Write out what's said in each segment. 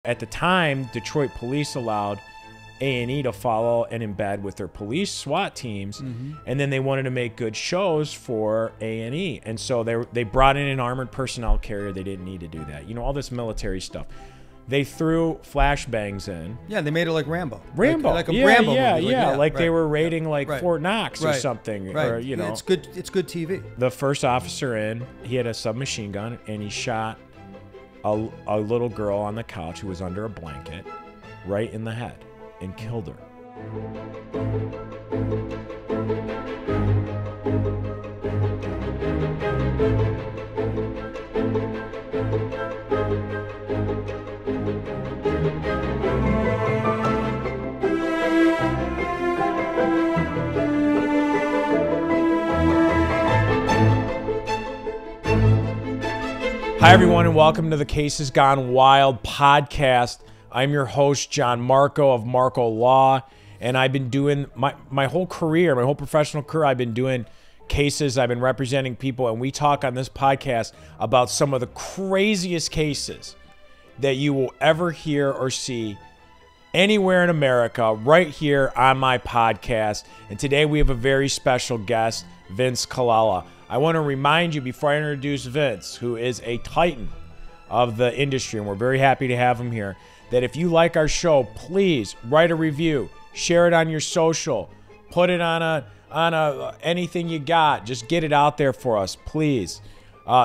At the time, Detroit police allowed A&E to follow and embed with their police SWAT teams, and then they wanted to make good shows for A&E, and so they brought in an armored personnel carrier. They didn't need to do that, you know, all this military stuff. They threw flashbangs in. Yeah, they made it like Rambo. Rambo, like a Rambo movie. Like they were raiding Fort Knox or something, or you know. It's good TV. The first officer in, he had a submachine gun, and he shot a little girl on the couch who was under a blanket right in the head and killed her. Hi, everyone, and welcome to the Cases Gone Wild podcast. I'm your host, John Marco of Marco Law, and I've been doing my whole career, my whole professional career, I've been doing cases, I've been representing people, and we talk on this podcast about some of the craziest cases that you will ever hear or see anywhere in America, right here on my podcast. And today we have a very special guest, Vince Colella. I want to remind you before I introduce Vince, who is a titan of the industry, and we're very happy to have him here, that if you like our show, please write a review, share it on your social, put it on anything you got. Just get it out there for us, please.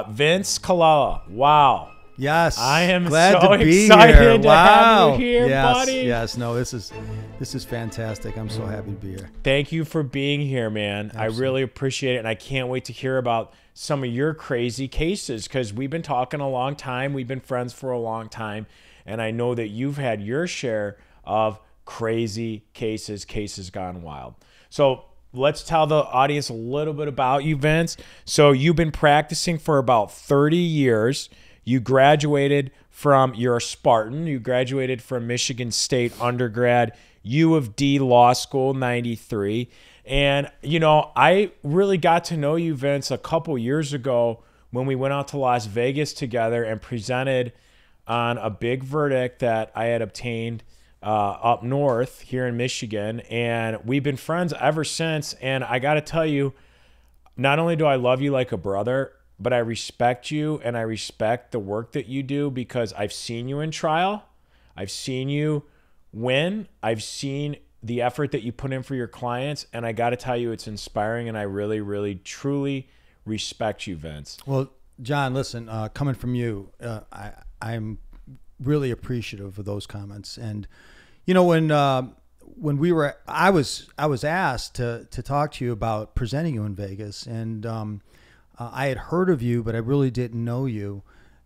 Vince Colella, wow. Yes, I am glad so to be excited here. to Wow. have you here, yes, buddy. Yes, no, this is fantastic. I'm so happy to be here. Thank you for being here, man. Absolutely. I really appreciate it, and I can't wait to hear about some of your crazy cases because we've been talking a long time. We've been friends for a long time, and I know that you've had your share of crazy cases gone wild. So let's tell the audience a little bit about you, Vince. So you've been practicing for about 30 years. You graduated you're a Spartan. You graduated from Michigan State undergrad, U of D Law School, 93. And, you know, I really got to know you, Vince, a couple years ago when we went out to Las Vegas together and presented on a big verdict that I had obtained up north here in Michigan. And we've been friends ever since. And I got to tell you, not only do I love you like a brother, but I respect you and I respect the work that you do because I've seen you in trial. I've seen you win. I've seen the effort that you put in for your clients. And I got to tell you, it's inspiring. And I really, really, truly respect you, Vince. Well, John, listen, coming from you, I'm really appreciative of those comments. And, you know, when I was asked to talk to you about presenting you in Vegas, and I had heard of you, but I really didn't know you.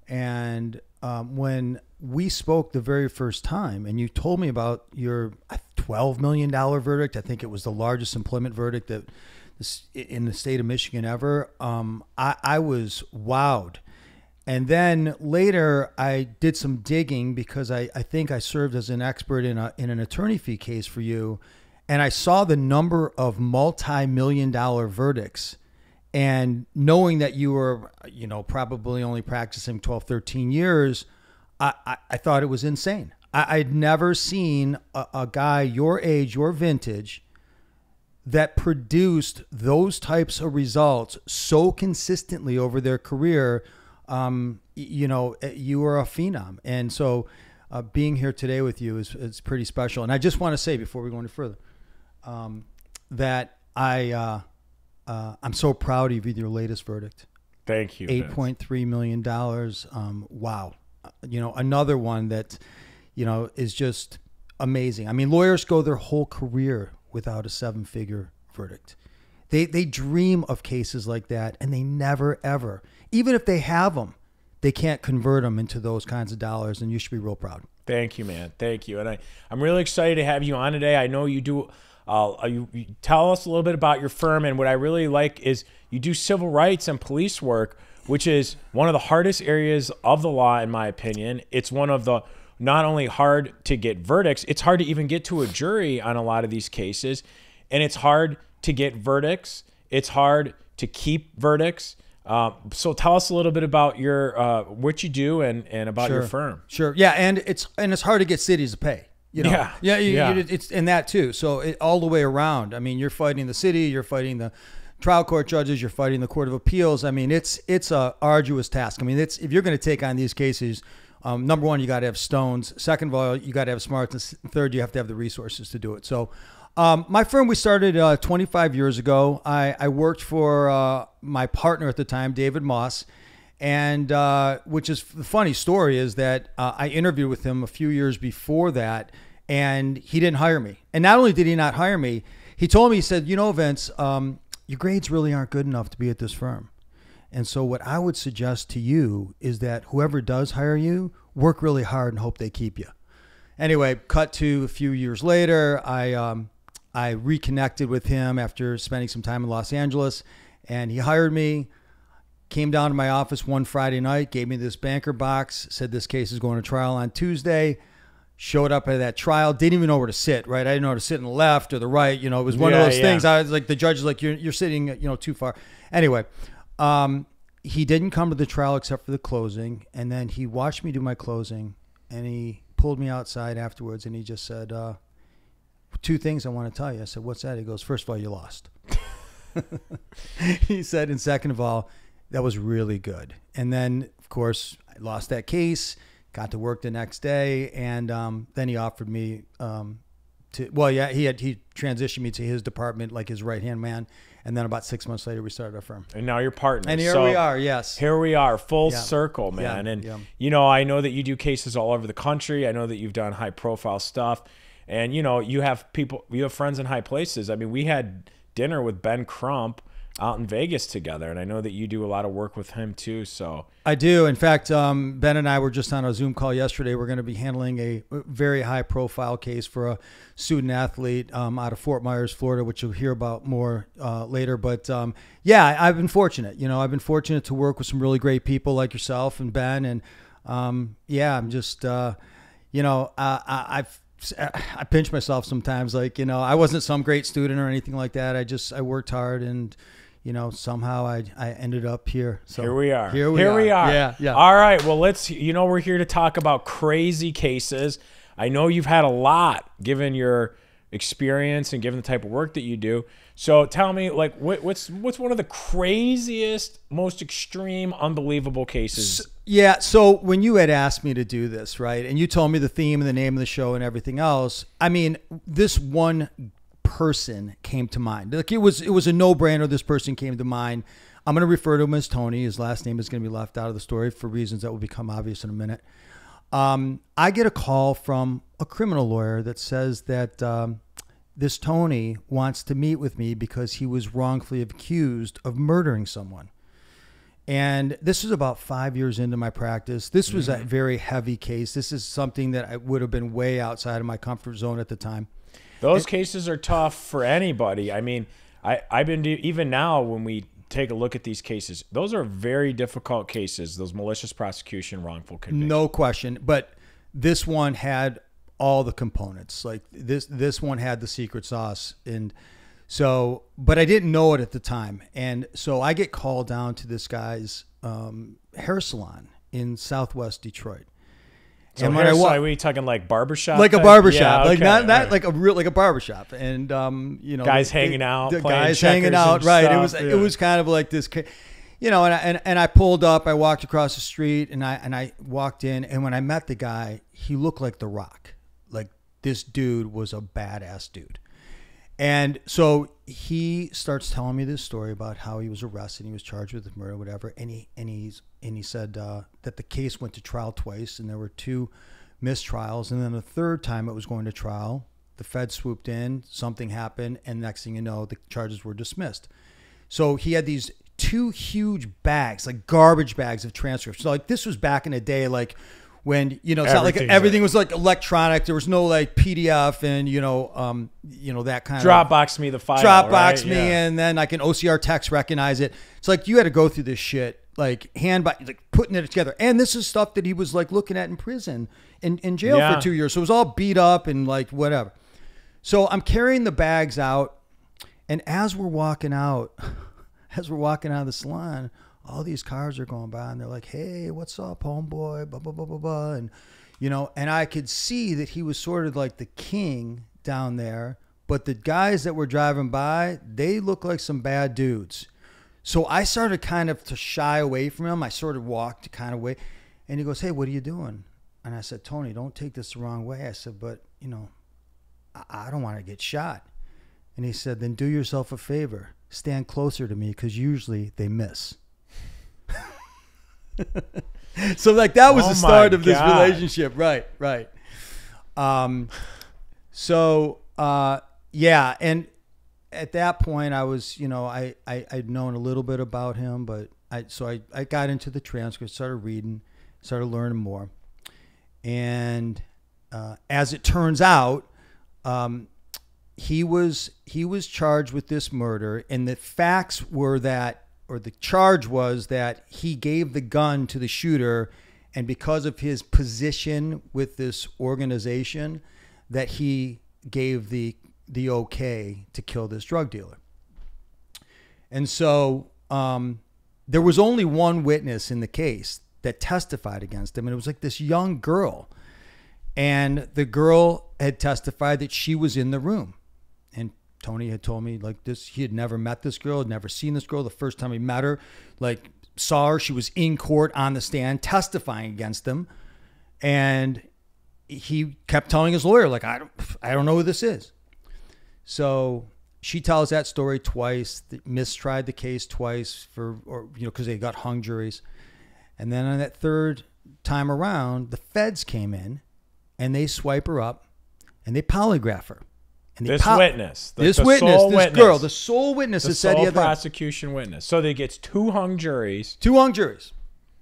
And when we spoke the very first time and you told me about your $12 million verdict, I think it was the largest employment verdict that in the state of Michigan ever, I was wowed. And then later I did some digging because I think I served as an expert in an attorney fee case for you. And I saw the number of multi-million-dollar verdicts. And knowing that you were, you know, probably only practicing 12, 13 years, I thought it was insane. I'd never seen a guy your age, your vintage, that produced those types of results so consistently over their career. You know, you were a phenom. And so being here today with you is pretty special. And I just want to say before we go any further that I'm so proud of your latest verdict. Thank you. $8.3 million. Wow. You know, another one that, you know, is just amazing. I mean, lawyers go their whole career without a 7-figure verdict. They dream of cases like that, and they never, ever, even if they have them, they can't convert them into those kinds of dollars, and you should be real proud. Thank you, man. Thank you. And I'm really excited to have you on today. I know you do. You tell us a little bit about your firm, and what I really like is you do civil rights and police work, which is one of the hardest areas of the law, in my opinion. It's one of the not only hard to get verdicts, it's hard to even get to a jury on a lot of these cases, and it's hard to get verdicts. It's hard to keep verdicts. So tell us a little bit about your what you do and about your firm. Sure. Yeah, and it's hard to get cities to pay. You know? Yeah. It's in that too. So all the way around. I mean, you're fighting the city, you're fighting the trial court judges, you're fighting the Court of Appeals. I mean, it's a arduous task. I mean, if you're going to take on these cases, number one, you got to have stones. Second of all, you got to have smarts. And third, you have to have the resources to do it. So my firm, we started 25 years ago. I worked for my partner at the time, David Moss. And which is the funny story is that I interviewed with him a few years before that, and he didn't hire me. And not only did he not hire me, he told me, he said, you know, Vince, your grades really aren't good enough to be at this firm. And so what I would suggest to you is that whoever does hire you, work really hard and hope they keep you. Anyway, cut to a few years later, I reconnected with him after spending some time in Los Angeles, and he hired me. Came down to my office one Friday night, gave me this banker box, said this case is going to trial on Tuesday. Showed up at that trial, didn't even know where to sit, right? I didn't know where to sit in the left or the right. You know, it was one of those things. I was like, the judge is like, you're sitting, you know, too far. Anyway, he didn't come to the trial except for the closing. And then he watched me do my closing, and he pulled me outside afterwards, and he just said, two things I want to tell you. I said, what's that? He goes, first of all, you lost. He said, and second of all, that was really good. And then, of course, I lost that case, got to work the next day, and then he offered me he transitioned me to his department, like his right-hand man, and then about 6 months later, we started our firm. And now you're partners. And here we are, yes. Here we are, full circle, man. And, you know, I know that you do cases all over the country. I know that you've done high-profile stuff. And, you know, you have friends in high places. I mean, we had dinner with Ben Crump out in Vegas together, and I know that you do a lot of work with him too. So I do. In fact, Ben and I were just on a Zoom call yesterday. We're going to be handling a very high profile case for a student athlete out of Fort Myers, Florida, which you'll hear about more later. But yeah, I've been fortunate. You know, I've been fortunate to work with some really great people like yourself and Ben. And yeah, I'm just, you know, I pinch myself sometimes. Like, you know, I wasn't some great student or anything like that. I worked hard, and you know, somehow I ended up here. So here we are. Here we are. Yeah. All right. Well, we're here to talk about crazy cases. I know you've had a lot given your experience and given the type of work that you do. So tell me, like, what's one of the craziest, most extreme, unbelievable cases? Yeah. So when you had asked me to do this, right, and you told me the theme and the name of the show and everything else, I mean, this one person came to mind. Like, it was a no-brainer. This person came to mind. I'm going to refer to him as Tony. His last name is going to be left out of the story for reasons that will become obvious in a minute. I get a call from a criminal lawyer that says that this Tony wants to meet with me because he was wrongfully accused of murdering someone. And this was about 5 years into my practice. This was a very heavy case. This is something that I would have been way outside of my comfort zone at the time. Those cases are tough for anybody. I mean, I've been even now when we take a look at these cases, those are very difficult cases. Those malicious prosecution, wrongful conviction. No question. But this one had all the components. Like this one had the secret sauce. And so, but I didn't know it at the time. And so I get called down to this guy's hair salon in Southwest Detroit. So and when are we talking like barbershop? Like a barbershop, yeah, okay. Like not like a barbershop, and you know, guys hanging out, the guys hanging out, right? Stuff, it was kind of like this, you know, and I pulled up, I walked across the street, and I walked in, and when I met the guy, he looked like The Rock. Like, this dude was a badass dude. And so he starts telling me this story about how he was arrested, he was charged with murder, whatever. And he said that the case went to trial twice, and there were 2 mistrials. And then the third time it was going to trial, the Fed swooped in, something happened, and next thing you know, the charges were dismissed. So he had these 2 huge bags, like garbage bags of transcripts. So like, this was back in the day, like when, you know, it's not like everything was like electronic. There was no like PDF and, you know, that kind Dropbox me the file. Dropbox right? me, and then I can OCR text recognize it. It's like you had to go through this shit, like hand by, like putting it together. And this is stuff that he was like looking at in prison, in jail for 2 years. So it was all beat up and like whatever. So I'm carrying the bags out, and as we're walking out of the salon, all these cars are going by and they're like, hey, what's up, homeboy, blah, blah, blah, blah, blah. And, you know, and I could see that he was sort of like the king down there, but the guys that were driving by, they looked like some bad dudes. So I started kind of to shy away from him. I sort of walked kind of away, and he goes, hey, what are you doing? And I said, Tony, don't take this the wrong way. I said, but, you know, I don't want to get shot. And he said, then do yourself a favor. Stand closer to me, because usually they miss. So like that was the start of this relationship. Right. Yeah. And at that point I was, you know, I'd known a little bit about him, but I got into the transcript, started reading, started learning more. And as it turns out, he was charged with this murder, and the facts were that, or the charge was that he gave the gun to the shooter, and because of his position with this organization, that he gave the okay to kill this drug dealer. And so there was only one witness in the case that testified against him, and it was like this young girl. And the girl had testified that she was in the room. And Tony had told me like this, he had never met this girl, had never seen this girl. The first time he met her, like saw her, she was in court on the stand testifying against him. And he kept telling his lawyer, like, I don't know who this is. So she tells that story twice, mistried the case twice because they got hung juries. And then on that third time around, the feds came in and they swipe her up and they polygraph her. And this witness, this girl, the sole witness that said the prosecution witness. So they gets two hung juries. Two hung juries.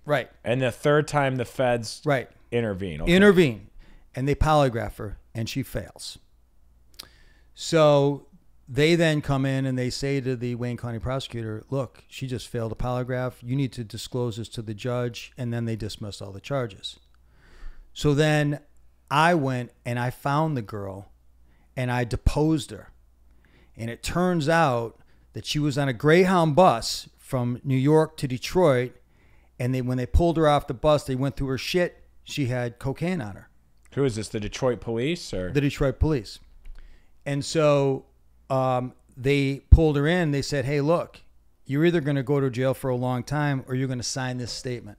Right. And the third time the feds intervene. Okay. Intervene. And they polygraph her and she fails. So they then come in and they say to the Wayne County prosecutor, look, she just failed a polygraph. You need to disclose this to the judge. And then they dismissed all the charges. So then I went and I found the girl and I deposed her. And it turns out that she was on a Greyhound bus from New York to Detroit. And when they pulled her off the bus, they went through her shit. She had cocaine on her. Who is this, the Detroit police? Or the Detroit police. And so they pulled her in. They said, hey, look, you're either going to go to jail for a long time or you're going to sign this statement.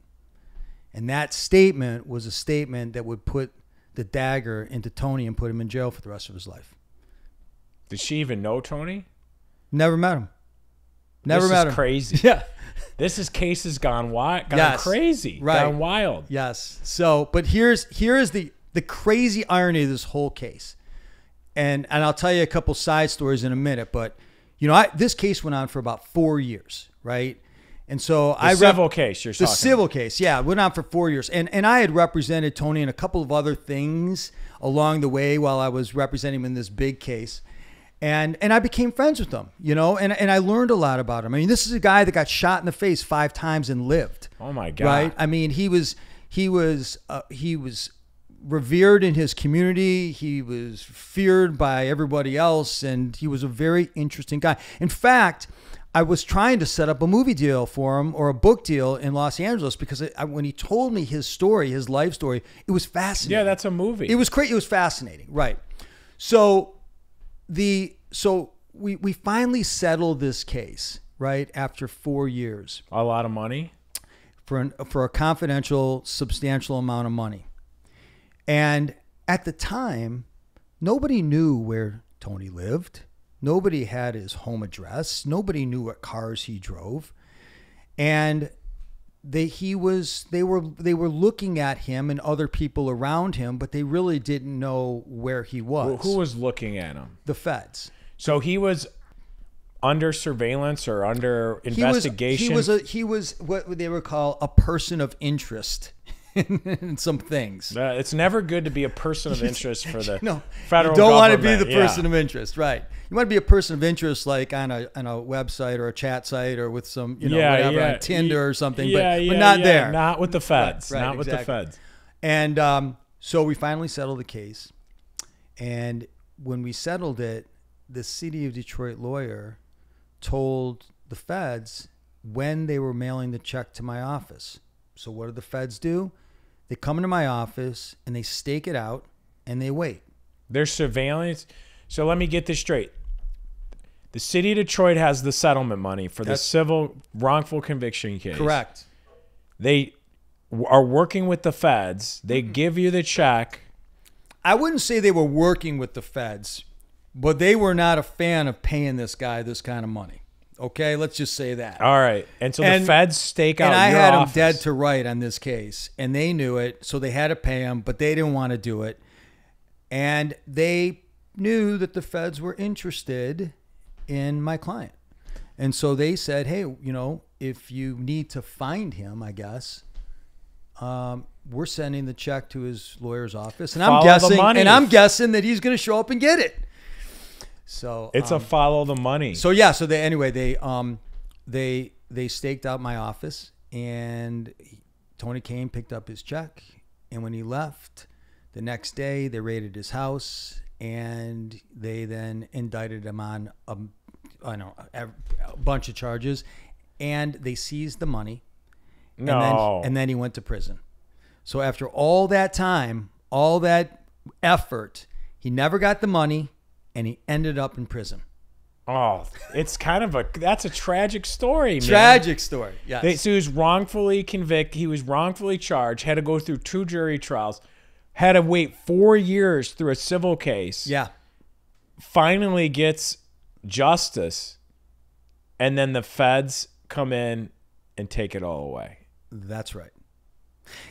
And that statement was a statement that would put the dagger into Tony and put him in jail for the rest of his life. Did she even know Tony? Never met him. Never met him. This is crazy. Yeah. This is cases gone wild, gone crazy, gone wild. Yes. So, but here is the crazy irony of this whole case. And I'll tell you a couple side stories in a minute, but you know, this case went on for about 4 years, right? And so the civil case you're talking about. The civil case, yeah, went on for 4 years. And I had represented Tony in a couple of other things along the way while I was representing him in this big case. And I became friends with him, you know, and I learned a lot about him. I mean, this is a guy that got shot in the face 5 times and lived. Oh my God. Right? I mean, he was revered in his community. He was feared by everybody else, and he was a very interesting guy. In fact, I was trying to set up a movie deal for him or a book deal in Los Angeles because when he told me his story, his life story, it was fascinating. Yeah, that's a movie. It was great. It was fascinating. Right. So we finally settled this case, right, after 4 years. A lot of money? For a confidential, substantial amount of money. And at the time, nobody knew where Tony lived. Nobody had his home address. Nobody knew what cars he drove. And they were looking at him and other people around him, but they really didn't know where he was. Well, who was looking at him? The feds. So he was under surveillance or under investigation? He was what they would call a person of interest in some things. It's never good to be a person of interest for the federal government. You don't want to be the person of interest, right? You want to be a person of interest like on a website or a chat site or with some, whatever, on Tinder or something, but not there. Not with the feds. Right, not with exactly. the feds. And so we finally settled the case. And when we settled it, the city of Detroit lawyer told the feds when they were mailing the check to my office. So what do the feds do? They come into my office and they stake it out and they wait. There's surveillance. So let me get this straight. The city of Detroit has the settlement money for the civil wrongful conviction case. Correct. They are working with the feds. They give you the check. I wouldn't say they were working with the feds, but they were not a fan of paying this guy this kind of money. Okay, let's just say that. All right. And so the feds stake out your office. And I had them dead to right on this case, and they knew it, so they had to pay him, but they didn't want to do it. And they knew that the feds were interested in my client. And so they said, hey, you know, if you need to find him, I guess, we're sending the check to his lawyer's office. And I'm guessing that he's going to show up and get it. So it's a follow the money. So yeah, so they staked out my office, and Tony Kane picked up his check, and when he left the next day, they raided his house, and they then indicted him on a bunch of charges, and they seized the money. No. And then he went to prison. So after all that time, all that effort, he never got the money, and he ended up in prison. Oh, it's kind of that's a tragic story, man. Tragic story, yes. So he was wrongfully convicted. He was wrongfully charged, had to go through 2 jury trials, had to wait 4 years through a civil case. Yeah. Finally gets justice, and then the feds come in and take it all away. That's right.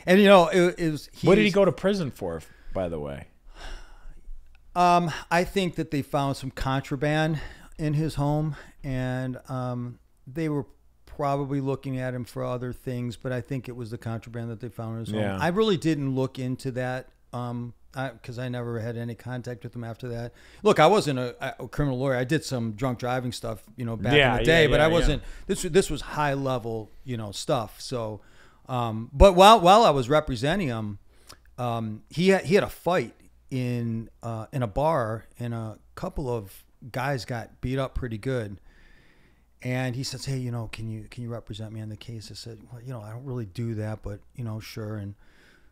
And, you know, it was... What did he go to prison for, by the way? I think that they found some contraband in his home, and they were probably looking at him for other things, but I think it was the contraband that they found in his home. I really didn't look into that because I never had any contact with him after that. Look, I wasn't a criminal lawyer. I did some drunk driving stuff, you know, back in the day, but I wasn't. This was high level, you know, stuff. So, but while I was representing him, he had a fight in a bar, and a couple of guys got beat up pretty good. And he says, hey, you know, can you represent me on the case? I said, well, you know, I don't really do that, but, you know, sure. And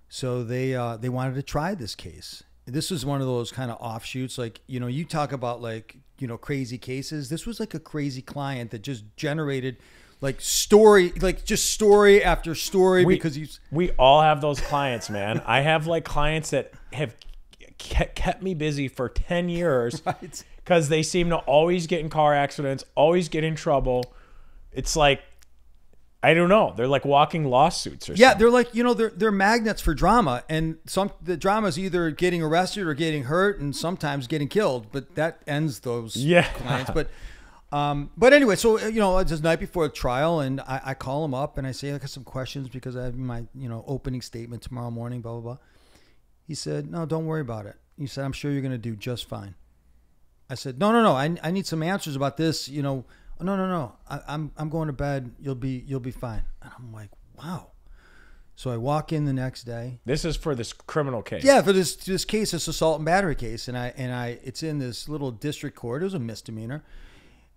so they wanted to try this case. This was one of those kind of offshoots. Like, you know, you talk about, like, you know, crazy cases. This was like a crazy client that just generated like story after story. We all have those clients, man. I have like clients that have kept me busy for 10 years. Right. Because they seem to always get in car accidents, always get in trouble. It's like, I don't know. They're like walking lawsuits or something. Yeah, they're like, you know, they're magnets for drama. And the drama is either getting arrested or getting hurt, and sometimes getting killed. But that ends those clients. But anyway, so, you know, it's the night before the trial, and I call him up, and I say, I got some questions because I have my, you know, opening statement tomorrow morning, blah, blah, blah. He said, no, don't worry about it. He said, I'm sure you're going to do just fine. I said, no. I need some answers about this. You know, no. I'm going to bed. You'll be fine. And I'm like, wow. So I walk in the next day. This is for this criminal case. Yeah, for this case, this assault and battery case, and it's in this little district court. It was a misdemeanor.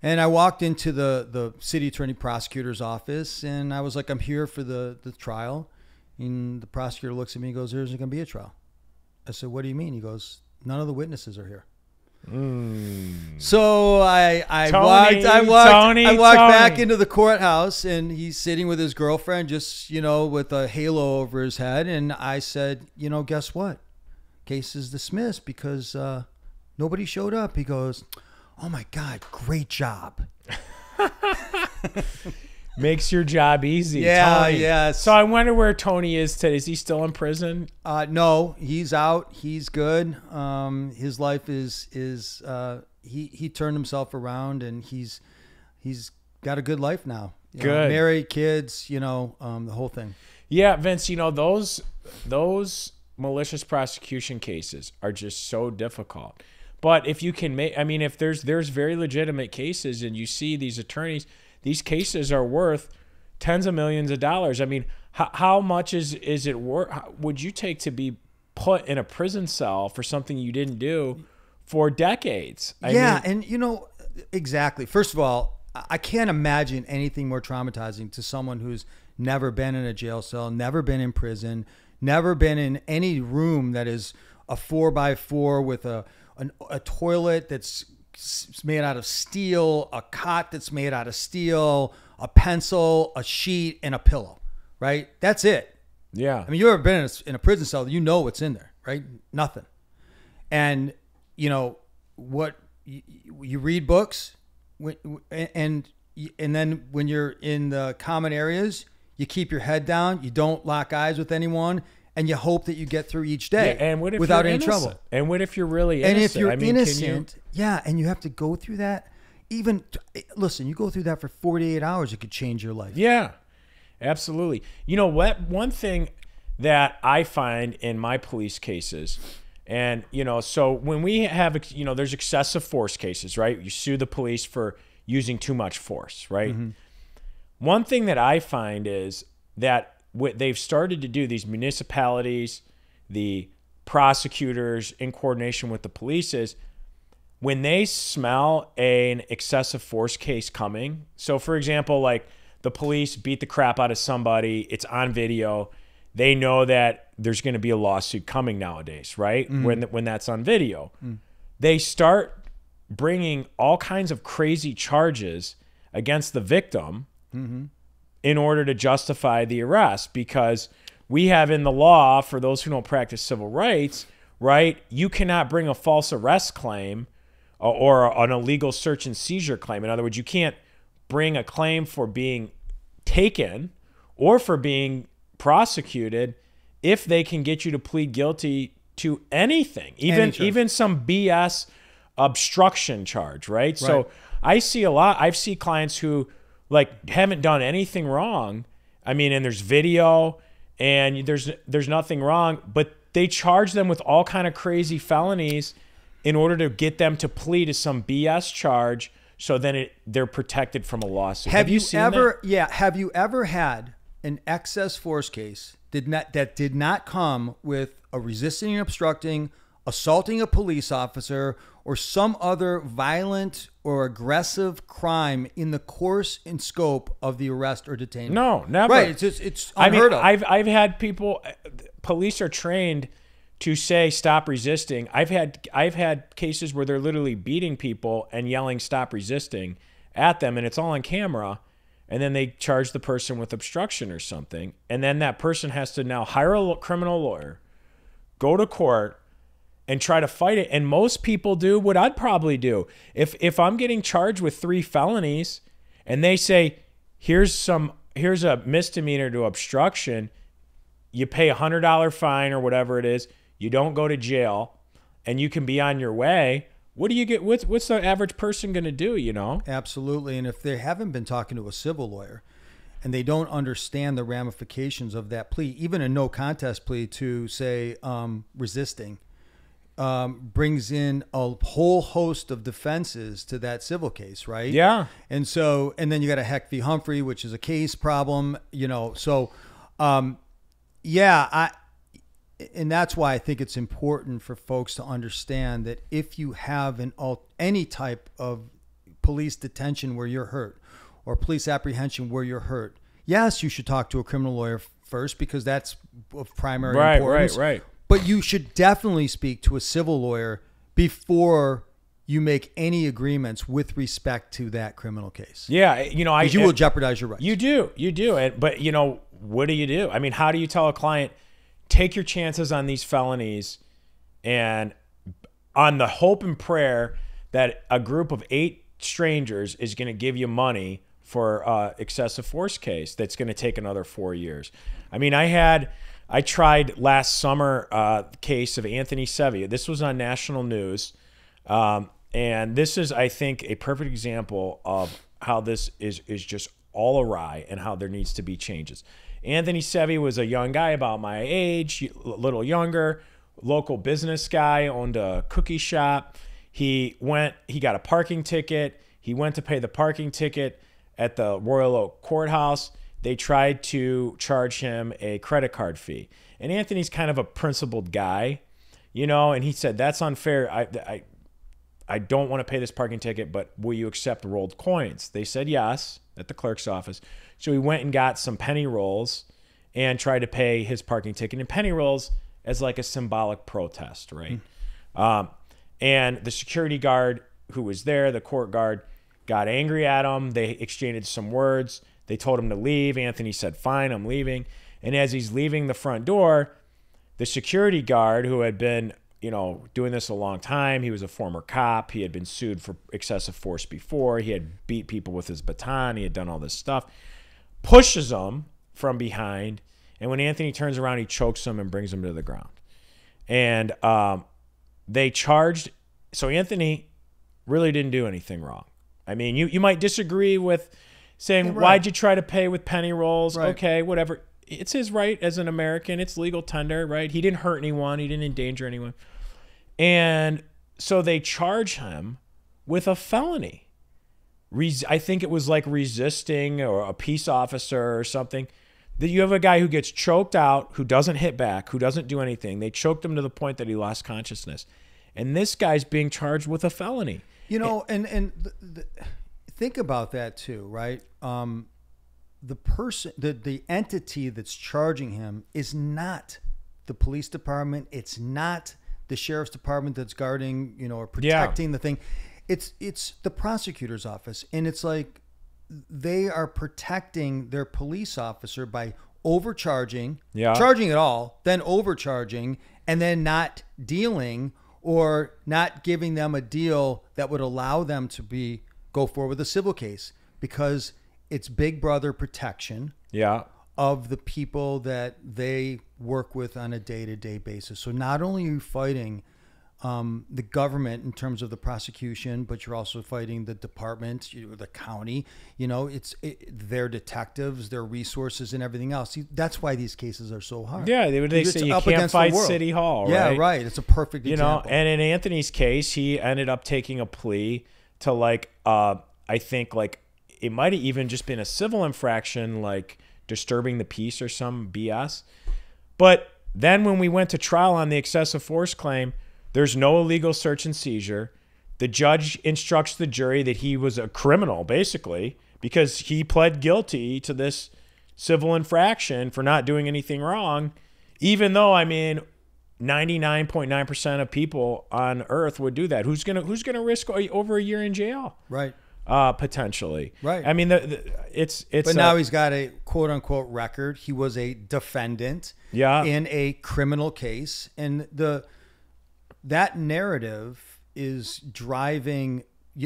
And I walked into the city attorney prosecutor's office, and I was like, I'm here for the trial. And the prosecutor looks at me and goes, there isn't going to be a trial. I said, what do you mean? He goes, none of the witnesses are here. So I walked back into the courthouse, and he's sitting with his girlfriend, just, you know, with a halo over his head. And I said, you know, guess what? Case is dismissed because nobody showed up. He goes, oh my God, great job. Makes your job easy. Yeah, Tony. yes. So I wonder where Tony is today. Is he still in prison? No, he's out. He's good. His life is he turned himself around, and he's got a good life now. Good. Married, kids, you know, the whole thing. Yeah, Vince, you know, those malicious prosecution cases are just so difficult. But if you can make, I mean, if there's very legitimate cases, and you see these attorneys, these cases are worth tens of millions of dollars. I mean, how much is it worth? Would you take to be put in a prison cell for something you didn't do for decades? I mean, and you know, exactly. First of all, I can't imagine anything more traumatizing to someone who's never been in a jail cell, never been in prison, never been in any room that is a 4x4 with a toilet that's made out of steel, a cot that's made out of steel, a pencil, a sheet, and a pillow, right? That's it. Yeah. I mean, you've ever been in a prison cell, you know what's in there, right? Nothing. And, you know, what you read books, and then when you're in the common areas, you keep your head down, you don't lock eyes with anyone, and you hope that you get through each day and what if without you're any innocent? trouble. And what if you're really innocent? And if you're I mean, innocent, yeah, and you have to go through that. Even, listen, you go through that for 48 hours, it could change your life. Yeah, absolutely. You know what? One thing that I find in my police cases, and, you know, so when we have, you know, there's excessive force cases, right? You sue the police for using too much force, right? Mm-hmm. One thing that I find is that what they've started to do, these municipalities, the prosecutors in coordination with the police, is when they smell an excessive force case coming. So for example, like the police beat the crap out of somebody, it's on video. They know that there's going to be a lawsuit coming nowadays, right? When that's on video, they start bringing all kinds of crazy charges against the victim in order to justify the arrest, because we have in the law, for those who don't practice civil rights, right, you cannot bring a false arrest claim or an illegal search and seizure claim. In other words, you can't bring a claim for being taken or for being prosecuted if they can get you to plead guilty to anything, even some BS obstruction charge, right? So I see I've seen clients who like haven't done anything wrong. I mean, and there's video and there's nothing wrong, but they charge them with all kind of crazy felonies in order to get them to plead to some BS charge, so then they're protected from a lawsuit. Have you seen that? Yeah. Have you ever had an excess force case that did not come with a resisting and obstructing, assaulting a police officer, or some other violent or aggressive crime in the course and scope of the arrest or detainment? No, never. Right. It's unheard of. I've had people, police are trained to say stop resisting. I've had cases where they're literally beating people and yelling stop resisting at them, and it's all on camera. And then they charge the person with obstruction or something. And then that person has to now hire a criminal lawyer, go to court, and try to fight it. And most people do what I'd probably do. If I'm getting charged with 3 felonies and they say, here's a misdemeanor to obstruction, you pay $100 fine or whatever it is, you don't go to jail, and you can be on your way. What do you get? What's the average person going to do, you know? Absolutely. And if they haven't been talking to a civil lawyer and they don't understand the ramifications of that plea, even a no contest plea to, say, resisting, brings in a whole host of defenses to that civil case, right? Yeah. And so, and then you got a Heck v. Humphrey, which is a case problem, you know. So, yeah, and that's why I think it's important for folks to understand that if you have any type of police detention where you're hurt, or police apprehension where you're hurt, yes, you should talk to a criminal lawyer first, because that's of primary importance. Right. But you should definitely speak to a civil lawyer before you make any agreements with respect to that criminal case. Yeah, you know, you will jeopardize your rights. You do. But you know, what do you do? I mean, how do you tell a client, take your chances on these felonies, and on the hope and prayer that a group of 8 strangers is going to give you money for excessive force case that's going to take another 4 years? I mean, I tried last summer case of Anthony Sevi. This was on national news. And this is, I think, a perfect example of how this is just all awry and how there needs to be changes. Anthony Sevi was a young guy about my age, a little younger, local business guy, owned a cookie shop. He got a parking ticket. He went to pay the parking ticket at the Royal Oak Courthouse. They tried to charge him a credit card fee. And Anthony's kind of a principled guy, you know, and he said, that's unfair. I don't want to pay this parking ticket, but will you accept rolled coins? They said yes at the clerk's office. So he went and got some penny rolls and tried to pay his parking ticket. And penny rolls as like a symbolic protest, right? And the security guard who was there, the court guard, got angry at him. They exchanged some words. They told him to leave. Anthony said, fine, I'm leaving. And as he's leaving the front door, the security guard, who had been, doing this a long time, he was a former cop. He had been sued for excessive force before. He had beat people with his baton. He had done all this stuff. Pushes him from behind. And when Anthony turns around, he chokes him and brings him to the ground. And they charged. So Anthony really didn't do anything wrong. I mean, you might disagree with saying, yeah, right, why'd you try to pay with penny rolls? Right. Okay, whatever. It's his right as an American. It's legal tender, right? He didn't hurt anyone. He didn't endanger anyone. And so they charge him with a felony. I think it was like resisting or a peace officer or something. That you have a guy who gets choked out, who doesn't hit back, who doesn't do anything. They choked him to the point that he lost consciousness. And this guy's being charged with a felony. Think about that too, right? The person, the entity that's charging him is not the police department. It's not the sheriff's department that's guarding, or protecting the thing. It's the prosecutor's office. And it's like they are protecting their police officer by overcharging, charging it all, then overcharging, and then not dealing or not giving them a deal that would allow them to go forward with a civil case, because it's big brother protection of the people that they work with on a day-to-day basis. So not only are you fighting the government in terms of the prosecution, but you're also fighting the department, the county, it's their detectives, their resources, and everything else. See, that's why these cases are so hard. Yeah, they say you can't fight City Hall, right? Yeah, right. It's a perfect example. And in Anthony's case, he ended up taking a plea to I think it might have even just been a civil infraction, like disturbing the peace or some BS. But then when we went to trial on the excessive force claim, there's no illegal search and seizure. The judge instructs the jury that he was a criminal, basically, because he pled guilty to this civil infraction for not doing anything wrong, even though, 99.9% of people on earth would do that. Who's gonna risk over a year in jail? Right. Potentially. Right. It's. But now he's got a quote unquote record. He was a defendant in a criminal case, and that narrative is driving.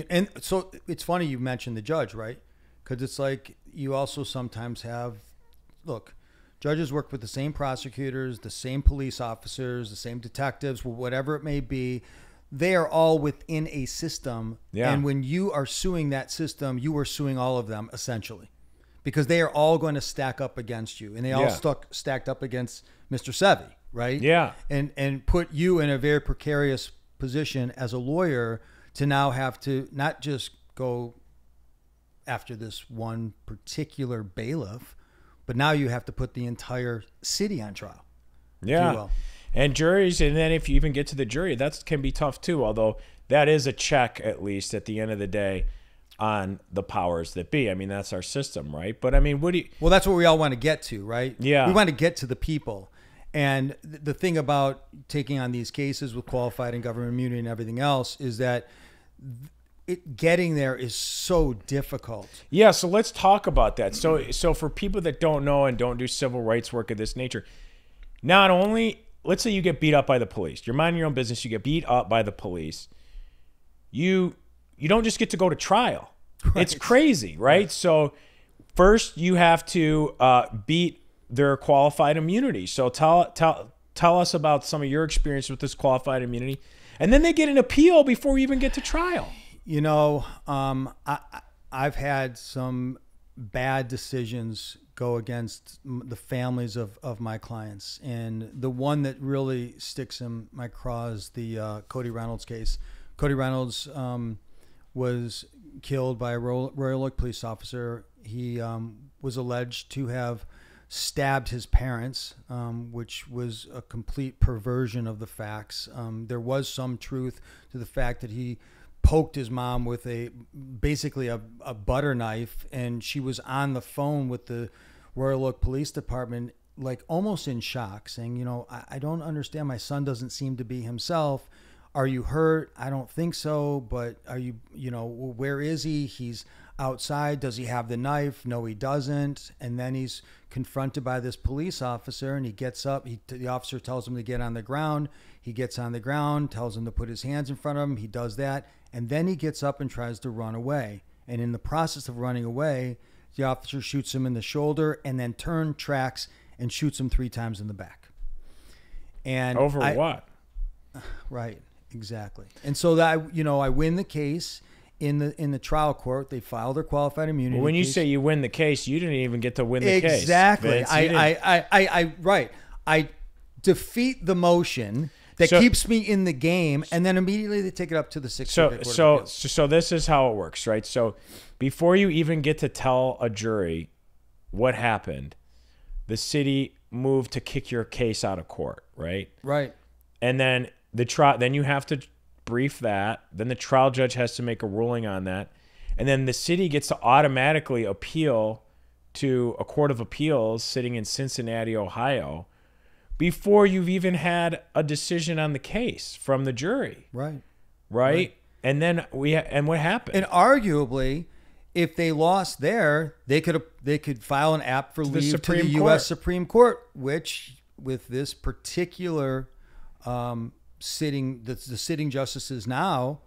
And so it's funny you mentioned the judge, right? Because it's like you also sometimes have, judges work with the same prosecutors, the same police officers, the same detectives, whatever it may be. They are all within a system. Yeah. And when you are suing that system, you are suing all of them essentially, because they are all going to stack up against you, and they all stacked up against Mr. Sevi, right? Yeah. And put you in a very precarious position as a lawyer to now have to not just go after this one particular bailiff, but now you have to put the entire city on trial. Yeah. If you will. And juries, and then if you even get to the jury, that can be tough too, although that is a check, at least at the end of the day, on the powers that be. That's our system, right? But well, that's what we all want to get to, right? Yeah. We want to get to the people. And the thing about taking on these cases with qualified and government immunity and everything else is that getting there is so difficult. Yeah, so let's talk about that. So for people that don't know and don't do civil rights work of this nature, not only, let's say you get beat up by the police. You're minding your own business. You get beat up by the police. You don't just get to go to trial. Right. It's crazy, right? So first you have to beat their qualified immunity. So tell us about some of your experience with this qualified immunity. And then they get an appeal before we even get to trial. I've had some bad decisions go against the families of my clients. And the one that really sticks in my craw is the Cody Reynolds case. Cody Reynolds was killed by a Royal Oak police officer. He was alleged to have stabbed his parents, which was a complete perversion of the facts. There was some truth to the fact that he poked his mom with basically a butter knife, and she was on the phone with the Royal Oak Police Department, like almost in shock, saying, you know, I don't understand. My son doesn't seem to be himself. Are you hurt? I don't think so, but are you, you know, where is he? He's outside. Does he have the knife? No, he doesn't. And then he's confronted by this police officer, and he gets up. The officer tells him to get on the ground. He gets on the ground, tells him to put his hands in front of him. He does that. And then he gets up and tries to run away. And in the process of running away, the officer shoots him in the shoulder and then tracks and shoots him 3 times in the back. And over what? Right. Exactly. And so that, you know, I win the case in the trial court. They file their qualified immunity. Well, when you case. say you win the case, you didn't even get to win the case. Exactly. I defeat the motion that keeps me in the game, and then immediately they take it up to the Sixth Circuit Court of Appeals. So this is how it works, right? So before you even get to tell a jury what happened, the city moved to kick your case out of court, right? Right. And then then you have to brief that. Then the trial judge has to make a ruling on that. And then the city gets to automatically appeal to a court of appeals sitting in Cincinnati, Ohio, before you've even had a decision on the case from the jury. Right. And then and what happened? And arguably, if they lost there, they could file an app for leave to the U.S. Supreme Court, which with this particular the sitting justices now,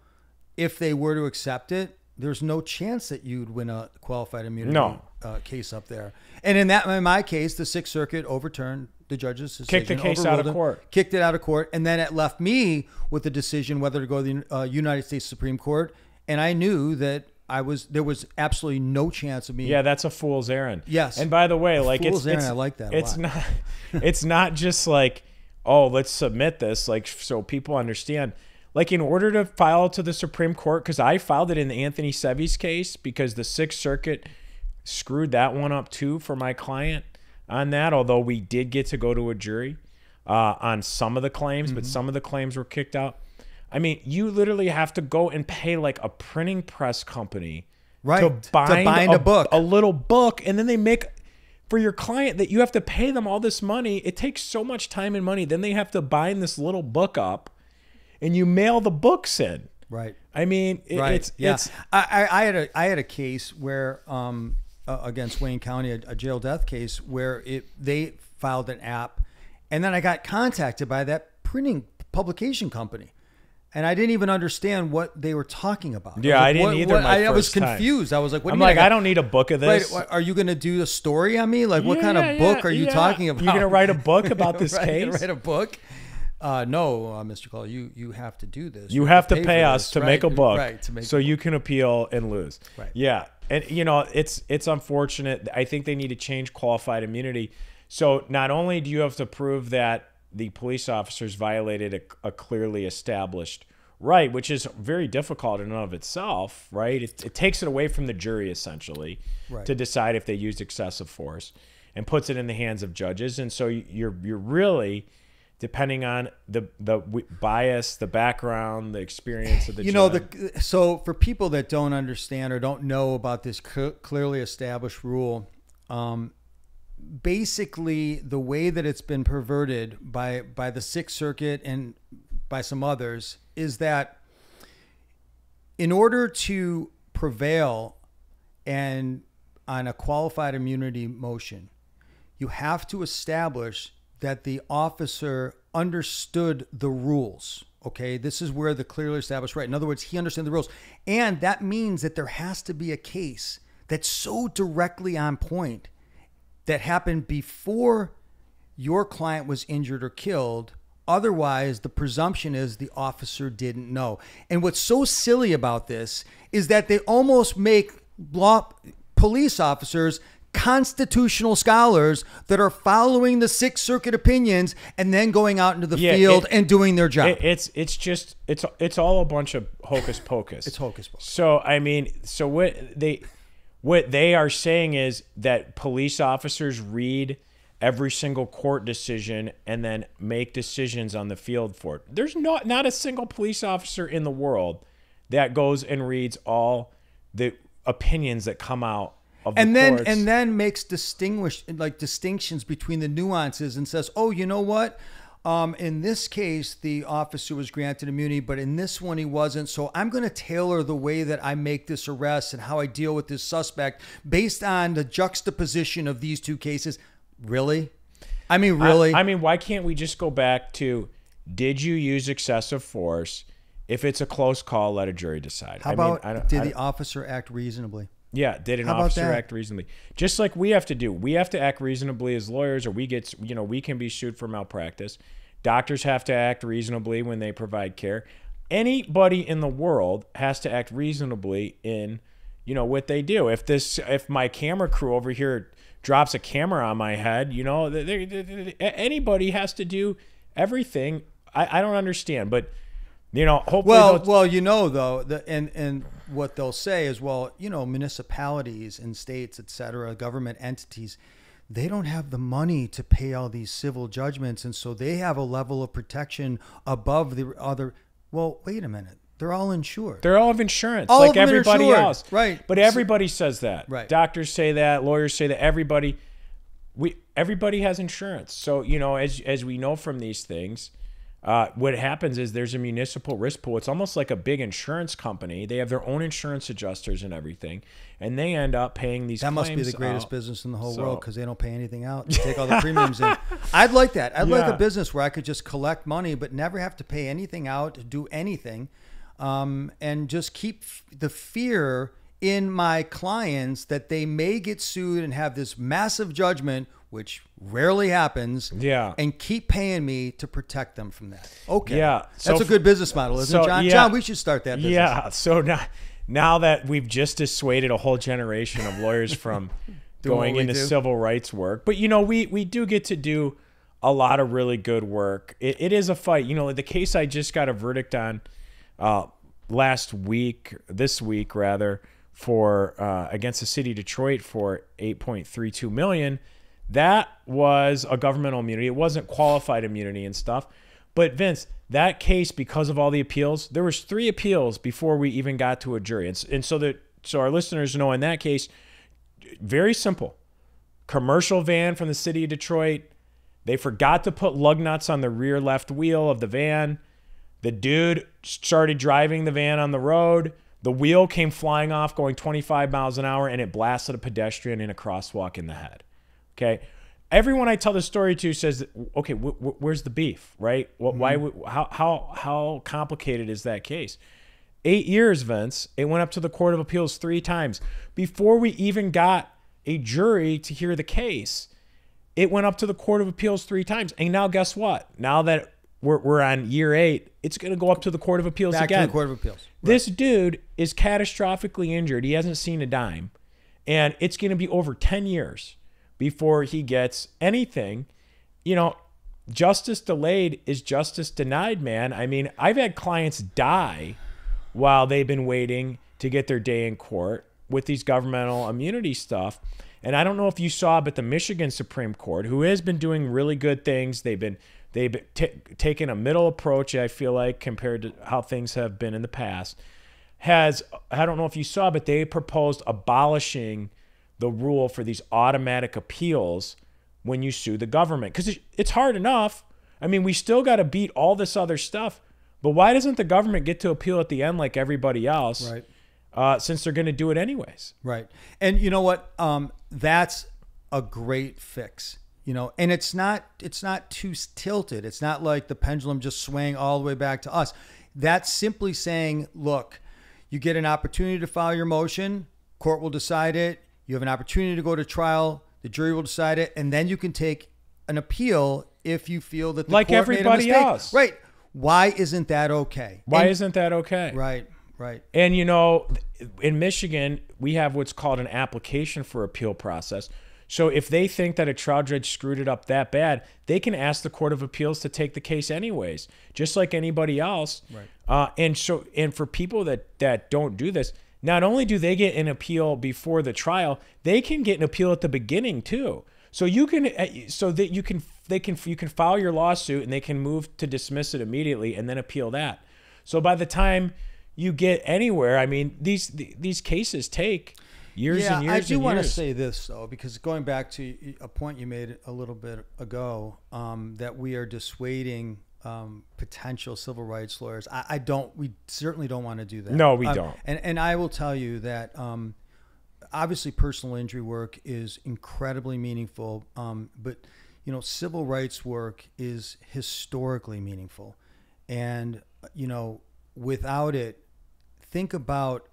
if they were to accept it, there's no chance that you'd win a qualified immunity case up there. And in my case, the Sixth Circuit overturned the judge's decision, kicked the case out of court, kicked it out of court, and then it left me with the decision whether to go to the United States Supreme Court. And I knew that there was absolutely no chance of me. Yeah, that's a fool's errand. Yes. And by the way, like fool's errand, I like that. It's not just like, oh, let's submit this, like, so people understand. Like, in order to file to the Supreme Court, because I filed it in the Anthony Seves case because the Sixth Circuit screwed that one up too for my client on that, although we did get to go to a jury on some of the claims, but some of the claims were kicked out. I mean, you literally have to go and pay like a printing press company to bind a book, a little book, and then they make for your client that you have to pay them all this money. It takes so much time and money. Then they have to bind this little book up, and you mail the books in. Right. I mean, it's. I had a case where against Wayne County, a jail death case where they filed an app, and then I got contacted by that printing publication company. And I didn't even understand what they were talking about. Yeah, I didn't either. I was confused. I was like, "What do you mean? I don't need a book of this. Right, are you going to do a story on me? Like, what kind of book are you talking about? You're going to write a book about this case? You're going to write a book? No, Mr. Colella, you have to do this. You have to pay us to make a book, so you you can appeal and lose. Right. Yeah, and you know it's unfortunate. I think they need to change qualified immunity. So not only do you have to prove that the police officers violated a clearly established right, which is very difficult in and of itself, right? It takes it away from the jury essentially to decide if they used excessive force, and puts it in the hands of judges. And so you're really depending on the bias, the background, the experience of the judge. So for people that don't understand or don't know about this clearly established rule, basically the way that it's been perverted by the Sixth Circuit and by some others is that in order to prevail and on a qualified immunity motion, you have to establish that the officer understood the rules. Okay, this is where the clearly established right. In other words, he understood the rules. And that means that there has to be a case that's so directly on point that happened before your client was injured or killed. Otherwise, the presumption is the officer didn't know. And what's so silly about this is that they almost make police officers constitutional scholars that are following the Sixth Circuit opinions and then going out into the field and doing their job. It's all a bunch of hocus pocus. It's hocus pocus. So I mean, so what they are saying is that police officers read every single court decision and then make decisions on the field for it. There's not a single police officer in the world that goes and reads all the opinions that come out of the courts. And then makes distinctions between the nuances and says, oh, you know what? In this case, the officer was granted immunity, but in this one, he wasn't. So I'm going to tailor the way that I make this arrest and how I deal with this suspect based on the juxtaposition of these two cases. Really? I mean, really? I mean, why can't we just go back to, did you use excessive force? If it's a close call, let a jury decide. How about, did the officer act reasonably? Yeah, did an officer act reasonably? Just like we have to do. We have to act reasonably as lawyers, or we can be sued for malpractice. Doctors have to act reasonably when they provide care. Anybody in the world has to act reasonably in, what they do. If my camera crew over here drops a camera on my head, anybody has to do everything. I don't understand, but hopefully. And what they'll say is, municipalities and states, et cetera, government entities, they don't have the money to pay all these civil judgments. And so they have a level of protection above the other. Well, wait a minute. They're all insured. They're all of insurance, like everybody else. Right. But everybody says that. Right. Doctors say that. Lawyers say that. Everybody has insurance. So, as we know from these things, what happens is there's a municipal risk pool. It's almost like a big insurance company. They have their own insurance adjusters and everything, and they end up paying these claims. That must be the greatest business in the whole world, because they don't pay anything out. They take all the premiums in. I'd like that. I'd like a business where I could just collect money but never have to pay anything out, do anything, and just keep the fear in my clients that they may get sued and have this massive judgment, which rarely happens, and keep paying me to protect them from that. Okay. Yeah. That's a good business model, isn't it, John? Yeah. John, we should start that business. Yeah. So now that we've just dissuaded a whole generation of lawyers from going into civil rights work, but, we do get to do a lot of really good work. It is a fight. The case I just got a verdict on this week, for against the city of Detroit for $8.32 million. That was a governmental immunity. It wasn't qualified immunity and stuff. But Vince, that case, because of all the appeals, there was 3 appeals before we even got to a jury. And so our listeners know, in that case, very simple. Commercial van from the city of Detroit. They forgot to put lug nuts on the rear left wheel of the van. The dude started driving the van on the road. The wheel came flying off going 25 miles an hour, and it blasted a pedestrian in a crosswalk in the head. Okay. Everyone I tell the story to says, okay, where's the beef, right? Why? How complicated is that case? 8 years, Vince. It went up to the Court of Appeals 3 times before we even got a jury to hear the case. It went up to the Court of Appeals 3 times, and now guess what? Now that we're on year 8, it's going to go up to the Court of Appeals again. Back to the Court of Appeals. Right. This dude is catastrophically injured. He hasn't seen a dime, and it's going to be over 10 years before he gets anything. Justice delayed is justice denied, man. I mean, I've had clients die while they've been waiting to get their day in court with these governmental immunity stuff. And I don't know if you saw, but the Michigan Supreme Court, who has been doing really good things, they've been taking a middle approach, I feel like, compared to how things have been in the past, I don't know if you saw, but they proposed abolishing the rule for these automatic appeals when you sue the government. Because it's hard enough. I mean, we still got to beat all this other stuff. But why doesn't the government get to appeal at the end like everybody else? Right. Since they're going to do it anyways. Right. And you know what? That's a great fix. And it's not too tilted. It's not like the pendulum just swaying all the way back to us. That's simply saying, look, you get an opportunity to file your motion. Court will decide it. You have an opportunity to go to trial. The jury will decide it. And then you can take an appeal if you feel that the like court everybody made a mistake. else. Right. Why isn't that okay? Why isn't that okay? Right. Right. And, in Michigan, we have what's called an application for appeal process. So if they think that a trial judge screwed it up that bad, they can ask the Court of Appeals to take the case anyways, just like anybody else. Right. And for people that don't do this, not only do they get an appeal before the trial, they can get an appeal at the beginning too. So you can file your lawsuit and they can move to dismiss it immediately and then appeal that. So by the time you get anywhere. I mean, these cases take years and years. I do want to say this though, because going back to a point you made a little bit ago, that we are dissuading potential civil rights lawyers. We certainly don't want to do that. No, we don't. And I will tell you that obviously personal injury work is incredibly meaningful, but civil rights work is historically meaningful, and without it, think about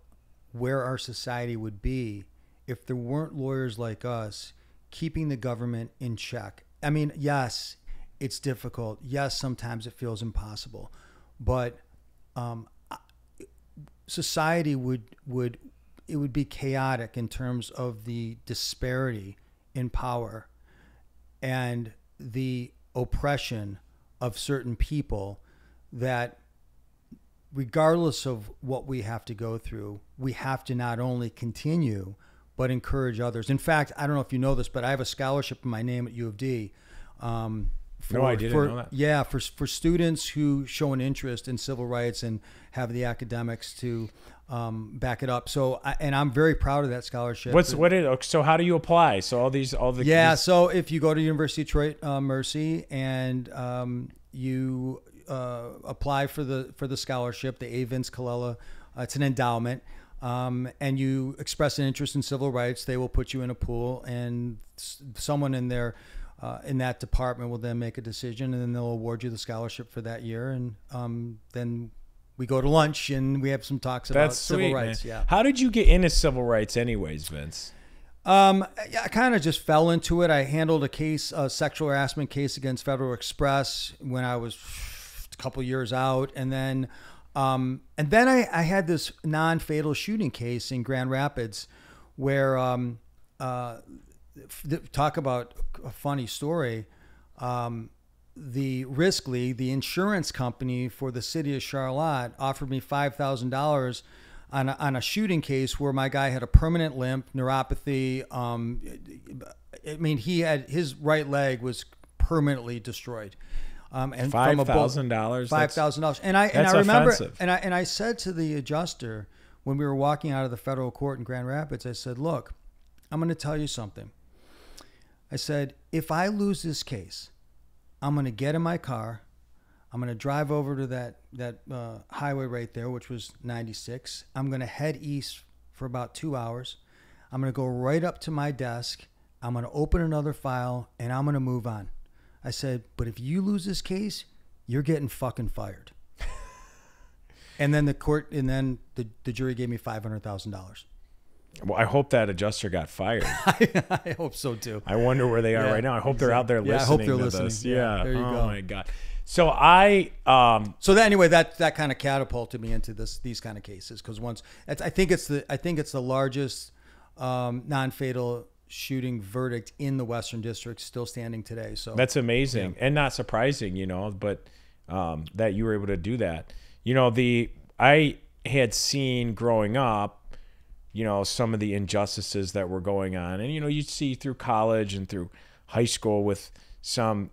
where our society would be if there weren't lawyers like us keeping the government in check. I mean, yes, it's difficult. Yes, sometimes it feels impossible, but society would be chaotic in terms of the disparity in power and the oppression of certain people, that regardless of what we have to go through, we have to not only continue but encourage others. In fact, I don't know if you know this, but I have a scholarship in my name at U of D. No, I didn't know that. Yeah, for students who show an interest in civil rights and have the academics to back it up. So, I'm very proud of that scholarship. So how do you apply? So So if you go to University of Detroit Mercy and you apply for the scholarship, the A. Vince Colella, it's an endowment. And you express an interest in civil rights, they will put you in a pool, and someone in there in that department will then make a decision, and then they'll award you the scholarship for that year. And then we go to lunch and we have some talks about civil rights. Man. Yeah. How did you get into civil rights anyways, Vince? I kind of just fell into it. I handled a sexual harassment case against Federal Express when I was a couple years out. And then I had this non-fatal shooting case in Grand Rapids where, talk about a funny story. The the insurance company for the city of Charlotte, offered me $5,000 on a shooting case where my guy had a permanent limp, neuropathy. I mean, his right leg was permanently destroyed. And $5,000. $5,000. And I remember, offensive. and I said to the adjuster when we were walking out of the federal court in Grand Rapids, I said, "Look, I'm going to tell you something." I said, "If I lose this case, I'm going to get in my car. I'm going to drive over to that highway right there, which was 96. I'm going to head east for about 2 hours. I'm going to go right up to my desk. I'm going to open another file, and I'm going to move on." I said, "But if you lose this case, you're getting fucking fired." And then the jury gave me $500,000. Well, I hope that adjuster got fired. I hope so too. I wonder where they are right now. I hope they're out there listening. I hope they're listening. This. Yeah. There you go. Oh my God. So that kind of catapulted me into these kind of cases, because I think it's the largest non-fatal shooting verdict in the Western District still standing today. So that's amazing and not surprising, but that you were able to do that. I had seen growing up, some of the injustices that were going on, and you'd see through college and through high school with some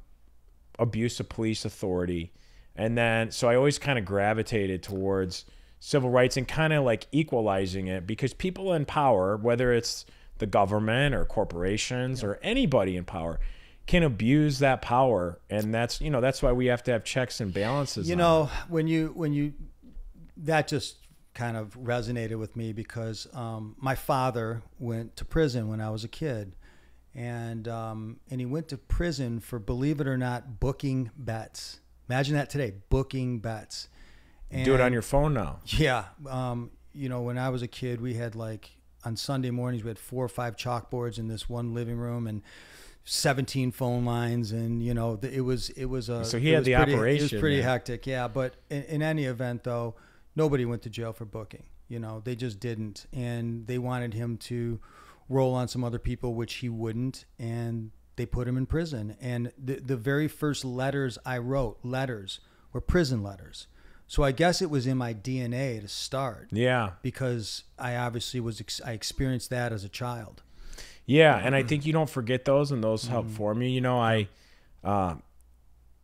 abuse of police authority. And then so I always kind of gravitated towards civil rights and kind of like equalizing it, because people in power, whether it's the government or corporations or anybody in power, can abuse that power. And that's why we have to have checks and balances. When you that just kind of resonated with me, because my father went to prison when I was a kid, and he went to prison for, believe it or not, booking bets. Imagine that today, booking bets. And do it on your phone now. Yeah. When I was a kid, we had on Sunday mornings, we had 4 or 5 chalkboards in this one living room and 17 phone lines. And, it was so he had the operation. It was pretty hectic. Yeah. But in any event, though, nobody went to jail for booking. They just didn't. And they wanted him to roll on some other people, which he wouldn't. And they put him in prison. And the very first letters I wrote, were prison letters. So I guess it was in my DNA to start. Yeah. Because I obviously I experienced that as a child. Yeah. And I think you don't forget those, and those help form you.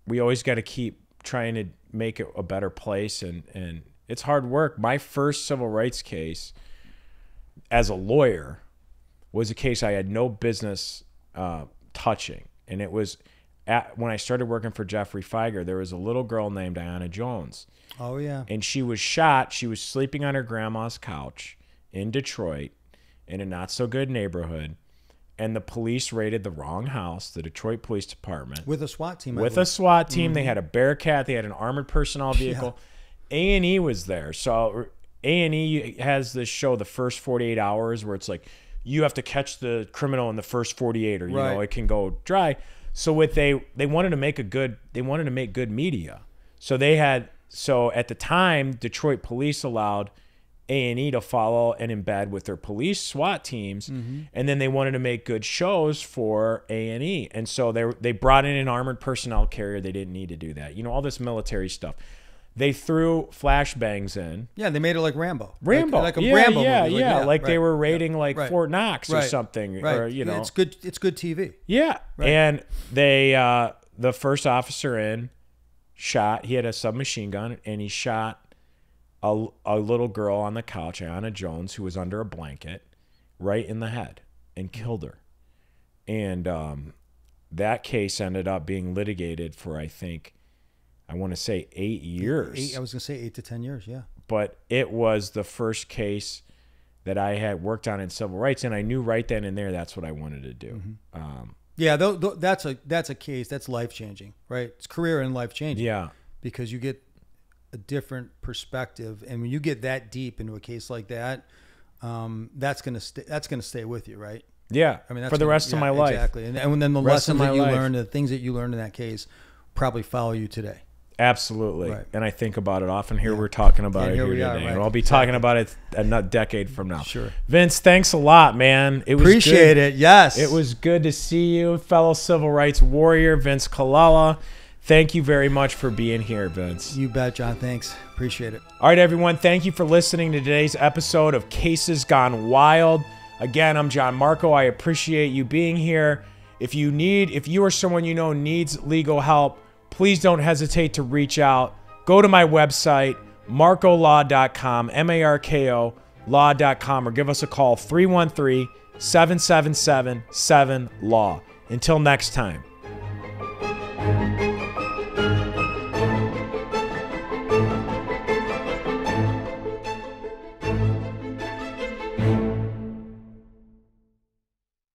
We always got to keep trying to make it a better place and It's hard work. My first civil rights case as a lawyer was a case I had no business touching. And it was when I started working for Jeffrey Feiger, there was a little girl named Diana Jones. Oh, yeah. And she was shot. She was sleeping on her grandma's couch in Detroit in a not so good neighborhood. And the police raided the wrong house, the Detroit Police Department. With a SWAT team. With a SWAT team. They had a Bearcat. They had an armored personnel vehicle. A&E was there. So A&E has this show, The First 48 Hours, where it's like you have to catch the criminal in the first 48 or, you know, it can go dry. So what they wanted to make good media. So at the time, Detroit police allowed A&E to follow and embed with their police SWAT teams, and then they wanted to make good shows for A&E, and so they brought in an armored personnel carrier. They didn't need to do that, you know, all this military stuff. They threw flashbangs in. Yeah, they made it like Rambo. Rambo, like a Rambo movie. Like they were raiding Fort Knox or something, or you know, it's good TV. Yeah, and they the first officer in shot. He had a submachine gun, and he shot a little girl on the couch, Anna Jones, who was under a blanket, right in the head, and killed her. And that case ended up being litigated for, I want to say 8 years. I was going to say 8 to 10 years, yeah. But it was the first case that I had worked on in civil rights, and I knew right then and there that's what I wanted to do. Yeah, that's a case that's life-changing, right? It's career and life-changing. Yeah. Because you get a different perspective, and when you get that deep into a case like that, that's gonna stay with you, right? Yeah, I mean, that's for the rest of my life. Exactly, and then the lessons that you learned, the things that you learned in that case, probably follow you today. Absolutely, and I think about it often. Here we're talking about it here today, and I'll be talking about it a decade from now. Sure, Vince, thanks a lot, man. It was appreciate good. it. Yes, it was good to see you, fellow civil rights warrior Vince Colella. Thank you very much for being here, Vince. You bet, John. Thanks. Appreciate it. All right, everyone. Thank you for listening to today's episode of Cases Gone Wild. Again, I'm John Marco. I appreciate you being here. If you or someone you know needs legal help, please don't hesitate to reach out. Go to my website, marcolaw.com, MARKO law.com, or give us a call, 313-777-7-LAW. Until next time.